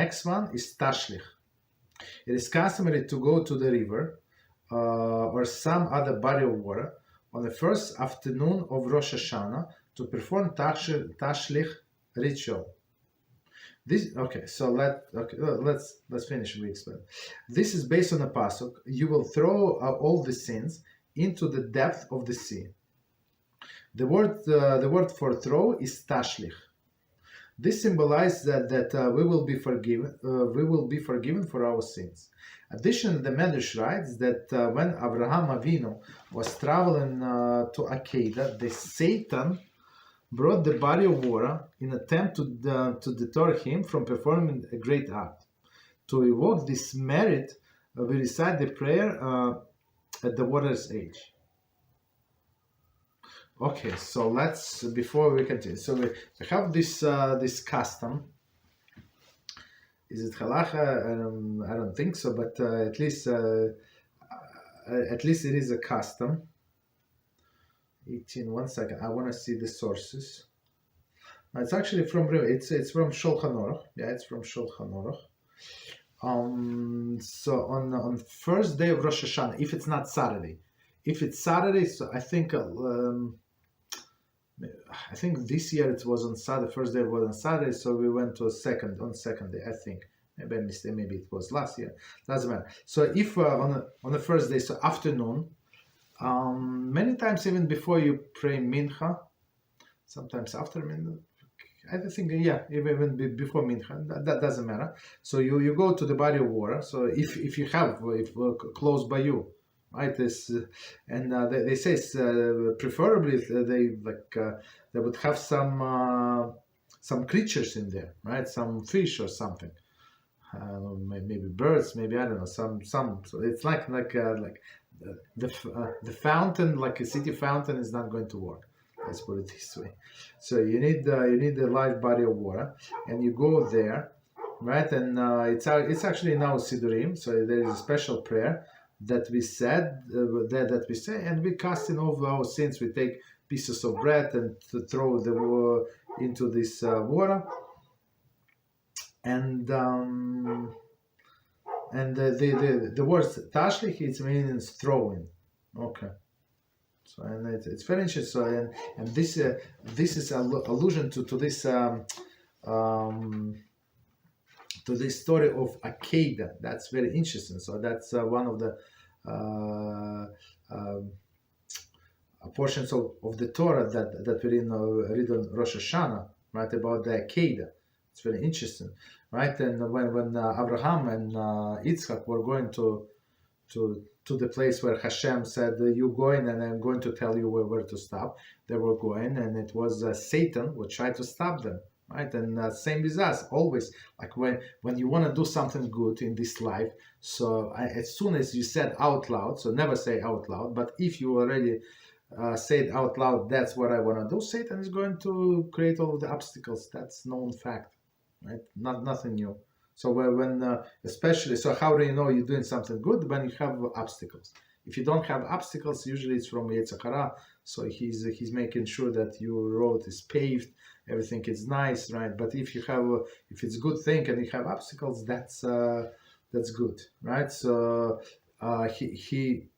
next one is Tashlich. It is customary to go to the river or some other body of water on the first afternoon of Rosh Hashanah to perform Tashlich ritual. Let's finish. We explain. This is based on a pasuk. You will throw all the sins into the depth of the sea. The word for throw is tashlich. This symbolizes that we will be forgiven. We will be forgiven for our sins. Additionally, the Medrash writes that when Abraham Avinu was traveling to Akedah, the Satan brought the body of water in attempt to deter him from performing a great act. To evoke this merit, we recite the prayer at the water's edge. Okay, so let's, before we continue, so we have this custom. Is it halacha? I don't think so, but at least it is a custom. 18. 1 second. I want to see the sources. It's actually from it's from Shulchan Aruch. Yeah, it's from Shulchan Aruch. So on first day of Rosh Hashanah, if it's not Saturday, if it's Saturday, so I think this year it was on Saturday. First day was on Saturday, so we went to second day. I think maybe it was last year. Doesn't matter. So if on the first day, so afternoon. Many times even before you pray mincha, sometimes after mincha, I think even before mincha, that doesn't matter. So you go to the body of water. So if you have close by you, right? This and they say preferably they would have some creatures in there, right? Some fish or something. Maybe birds, maybe I don't know. Some. So it's like the fountain, like a city fountain, is not going to work. Let's put it this way. So you need a live body of water, and you go there, right? And it's actually now Sidurim. So there is a special prayer that we said that we say, and we cast in all our sins. We take pieces of bread and to throw into this water, and the word tashlich, it means throwing. Okay. So and it's very interesting. So and this is allusion to this story of Akedah. That's very interesting. So that's one of the portions of the Torah that we read on Rosh Hashanah, right, about the Akedah. It's very interesting, right? And when Abraham and Yitzchak were going to the place where Hashem said, "You go in, and I'm going to tell you where to stop," they were going, and it was Satan who tried to stop them, right? And same with us, always. Like when you want to do something good in this life, so as soon as you said out loud, so never say out loud, but if you already say it out loud, that's what I want to do, Satan is going to create all of the obstacles. That's known fact. Right? Nothing new. So when especially, so how do you know you're doing something good? When you have obstacles. If you don't have obstacles, usually it's from Yetzer Hara. So he's making sure that your road is paved, everything is nice, right? But if it's good thing and you have obstacles, that's good, right? So he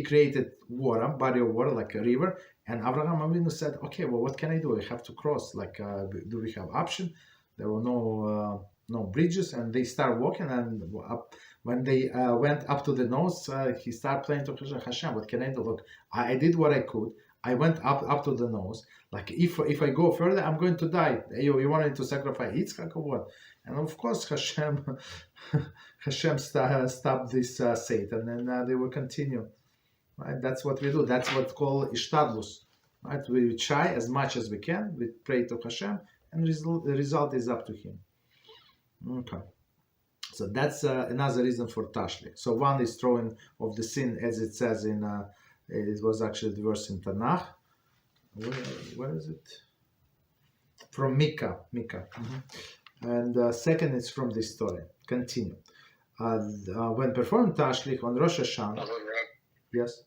created water, body of water, like a river, and Abraham Avinu said, okay, well, what can I do? I have to cross. Like, do we have option? There were no bridges, and they start walking. And when they went up to the nose, he started praying to Hashem. What can I do? Look, I did what I could. I went up to the nose. Like if I go further, I'm going to die. You wanted to sacrifice Yitzchak or what? And of course, Hashem stopped this Satan, and they will continue. Right? That's what we do. That's what's called ishtadlus. Right? We try as much as we can. We pray to Hashem, and the result is up to Him. Okay. So that's another reason for Tashlich. So one is throwing of the sin, as it says in, it was actually the verse in Tanakh. Where is it? From Micah. Mm-hmm. And second is from this story. Continue. When performed Tashlich on Rosh Hashanah. Yes.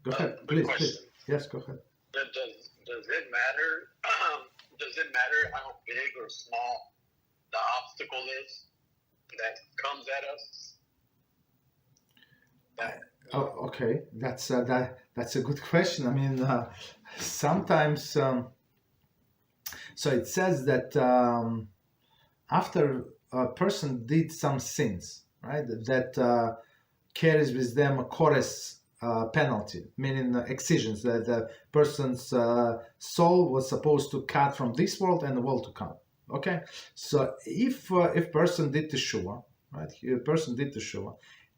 Go ahead, please. Yes, go ahead. Does it matter? Does it matter how big or small sinfulness that comes at us? Okay, that's a good question. I mean, sometimes. So it says that after a person did some sins, right, that carries with them a chorus penalty, meaning excisions, that the person's soul was supposed to cut from this world and the world to come. Okay, so if person did Teshuvah, right, a person did Teshuvah,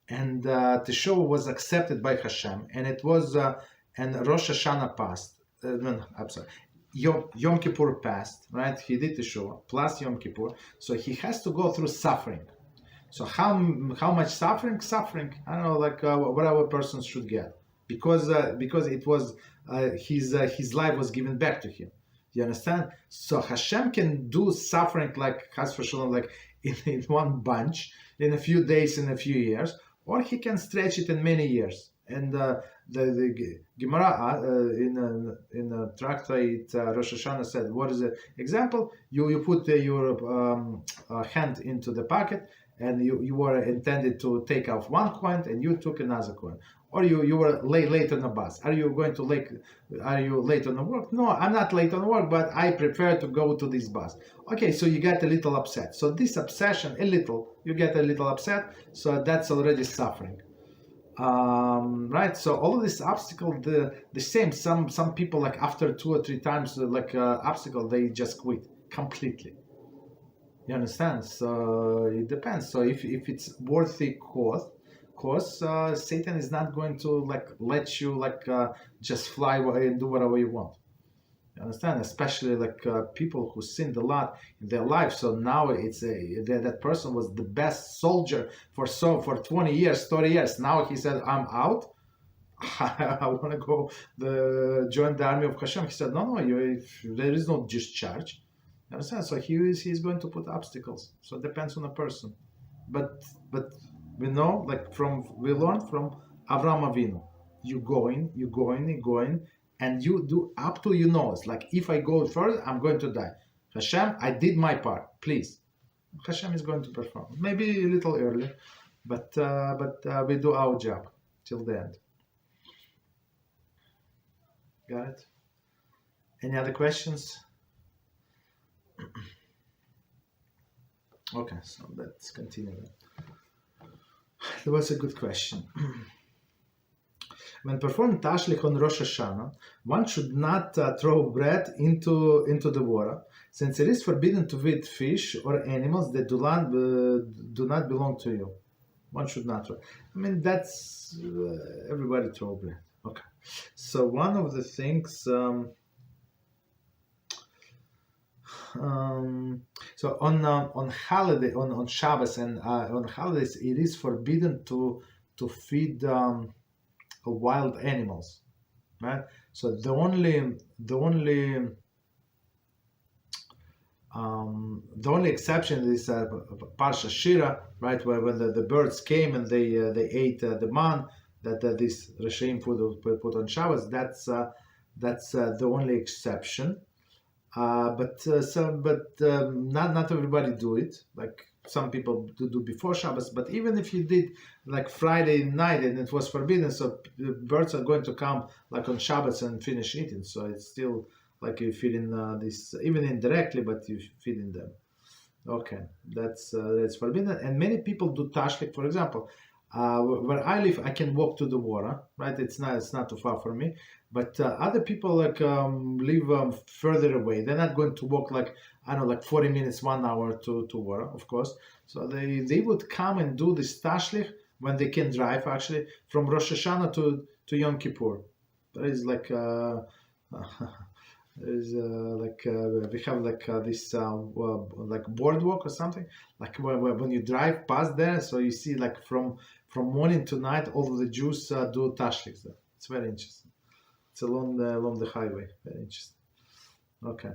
and Teshuvah was accepted by Hashem, and it was and Rosh Hashanah passed. No, I'm sorry. Yom Kippur passed, right? He did Teshuvah plus Yom Kippur, so he has to go through suffering. So how much suffering? Suffering. I don't know, like whatever person should get, because it was his life was given back to him. You understand? So Hashem can do suffering like Chas v'Shalom, like in one bunch, in a few days, in a few years, or he can stretch it in many years. And the Gemara in a tractate Rosh Hashanah said, what is the example? You put your hand into the pocket, and you were intended to take out one coin, and you took another coin. Or you were late on the bus. Are you late on the work? No, I'm not late on work, but I prefer to go to this bus. Okay, so you get a little upset. So this obsession, you get a little upset, so that's already suffering. Right, so all of this obstacle, the same. Some people, like after 2 or 3 times obstacle, they just quit completely. You understand? So it depends. So if it's worthy cause, Satan is not going to let you just fly away and do whatever you want. You understand? Especially people who sinned a lot in their life. So now it's that person was the best soldier for 20 years, 30 years. Now he said, I'm out. I want to go join the army of Hashem. He said, no, there is no discharge. You understand? So he's going to put obstacles. So it depends on the person. But we know, we learned from Avraham Avinu. You going. And you do up to your nose. Like, if I go further, I'm going to die. Hashem, I did my part. Please. Hashem is going to perform. Maybe a little early, but we do our job till the end. Got it? Any other questions? Okay, so let's continue. That was a good question. When performing Tashlich on Rosh Hashanah, one should not throw bread into the water, since it is forbidden to eat fish or animals that do not belong to you. One should not throw. I mean, that's everybody throw bread. Okay. So one of the things. So on holiday, on Shabbos and on holidays, it is forbidden to feed wild animals, right? So the only exception is Parsha Shira, right? Where when the birds came and they ate the man that this Reshaim put on Shabbos. That's the only exception. But not everybody do it. Like some people do before Shabbos. But even if you did like Friday night and it was forbidden, so the birds are going to come like on Shabbos and finish eating. So it's still like you feed in this, even indirectly, but you feed in them. Okay, that's forbidden. And many people do Tashlich, for example. Where I live, I can walk to the water, right? It's not too far from me. But other people live further away. They're not going to walk like 40 minutes, 1 hour to water, of course. So they would come and do this Tashlich when they can drive, actually, from Rosh Hashanah to Yom Kippur. There is we have this boardwalk or something, like when you drive past there, so you see like from morning to night all of the Jews do Tashlich there. It's very interesting. It's along the highway. Very interesting. Okay.